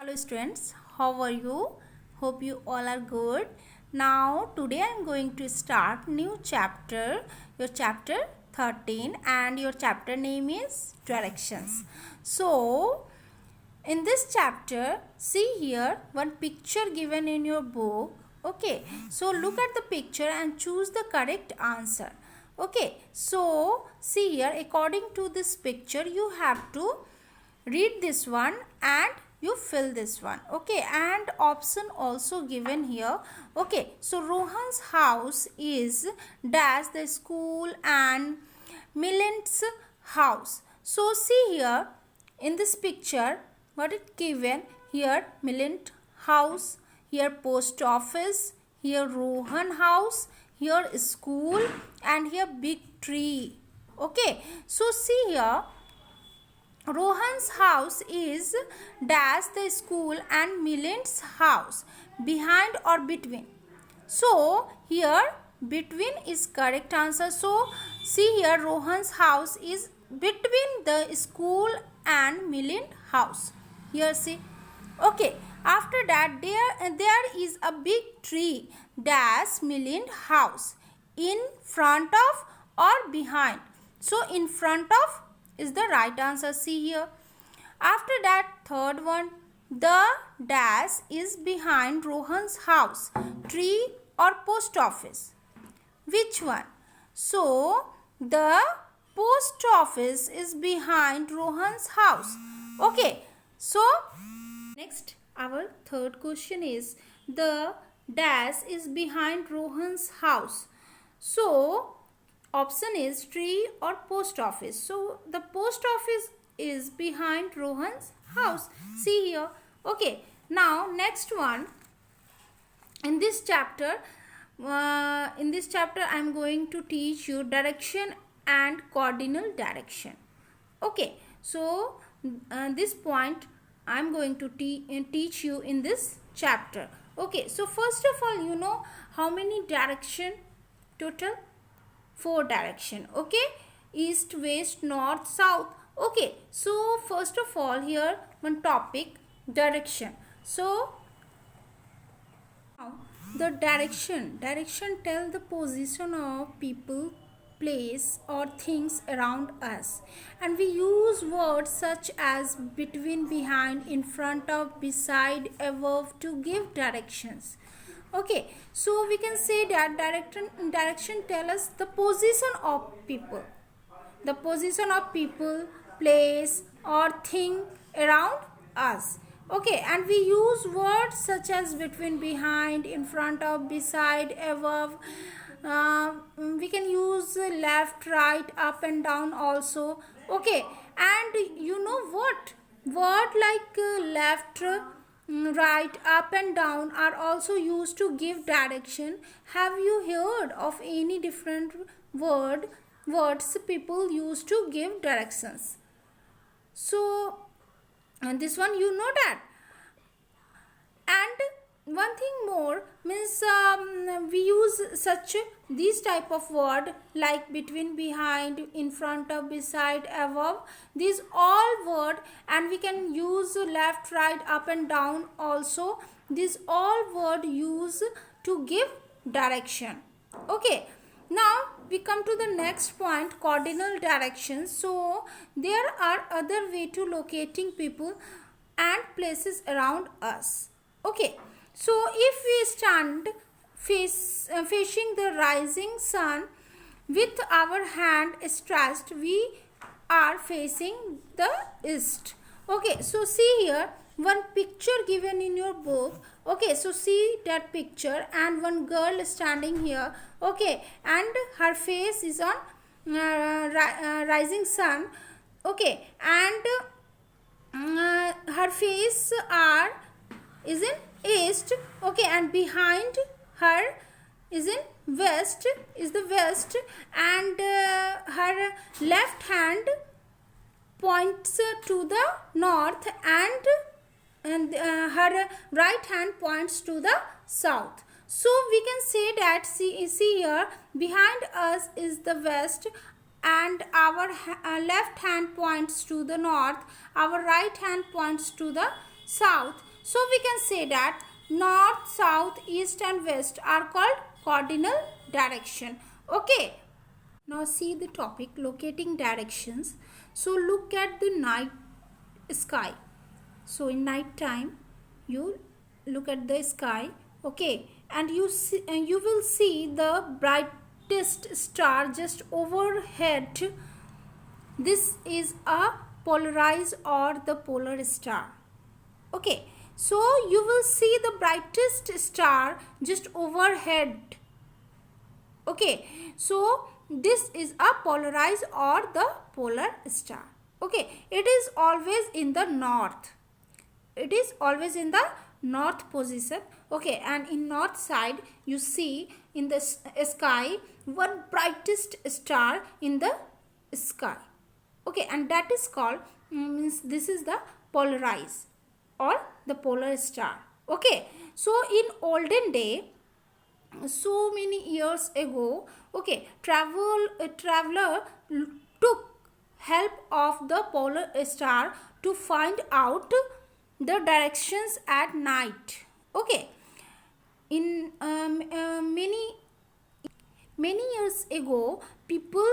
Hello students, how are you? Hope you all are good. Now today I am going to start new chapter, your chapter 13, and your chapter name is directions. So in this chapter, see here one picture given in your book. Okay, so look at the picture and choose the correct answer. Okay, so see here, according to this picture you have to read this one and you fill this one. Okay, and option also given here. Okay, so Rohan's house is dash the school and Milant's house. So see here in this picture what is given here: Milant house, here post office, here Rohan house, here school, and here big tree. Okay, so see here Rohan's house is dash the school and Milant's house, behind or between. So here between is correct answer. So see here Rohan's house is between the school and Milant house. Here see. Okay, after that there is a big tree dash Milant house, in front of or behind. So in front of is the right answer. See here. After that, third one, the dash is behind Rohan's house, tree or post office. Which one? So the post office is behind Rohan's house. Okay, so next our third question is the dash is behind Rohan's house. So option is tree or post office. So the post office is behind Rohan's house. See here. Okay, now next one. In this chapter I am going to teach you direction and cardinal direction. Okay, so this point I am going to teach you in this chapter. Okay, so first of all, you know how many direction total? 4 direction. Okay, east, west, north, south. Okay, so first of all here one topic, direction. So now the direction tell the position of people, place or things around us, and we use words such as between, behind, in front of, beside, above to give directions. Okay, so we can say that direction tell us the position of people, place or thing around us. Okay, and we use words such as between, behind, in front of, beside, above. We can use left, right, up and down also. Okay, and you know what word like left, right, up and down are also used to give direction. Have you heard of any different words people use to give directions? So and this one you know that. And one thing more means we use such these type of word like between, behind, in front of, beside, above. These all word, and we can use left, right, up and down also. These all word use to give direction. Okay, now we come to the next point, cardinal directions. So there are other way to locating people and places around us. Okay, so if we stand facing the rising sun with our hand stretched, we are facing the east. Okay, so see here one picture given in your book. Okay, so see that picture and one girl standing here. Okay, and her face is on rising sun. Okay, and her face is in east. Okay, and behind her is in west, is the west, and her left hand points to the north, and her right hand points to the south. So we can say that see here behind us is the west, and our left hand points to the north, our right hand points to the south. So we can say that north, south, east and west are called cardinal direction. Okay. Now see the topic locating directions. So look at the night sky. So in night time you look at the sky, okay, and you will see the brightest star just overhead. This is a polarized or the polar star. Okay, so you will see the brightest star just overhead. Okay, so this is a polarized or the polar star. Okay, it is always in the north. It is always in the north position. Okay, and in north side you see in the sky one brightest star in the sky. Okay, and that is called means this is the polarized or the polar star. Okay, so in olden day, so many years ago, okay, traveler took help of the polar star to find out the directions at night. Okay, in many years ago, people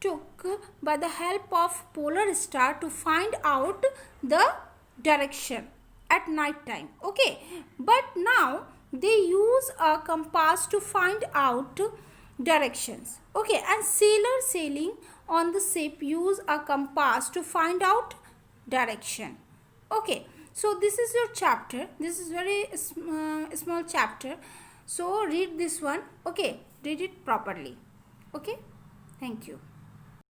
took by the help of polar star to find out the direction at night time. Okay, but now they use a compass to find out directions. Okay, and sailor sailing on the ship use a compass to find out direction. Okay, so this is your chapter. This is very small chapter. So read this one. Okay, read it properly. Okay, thank you.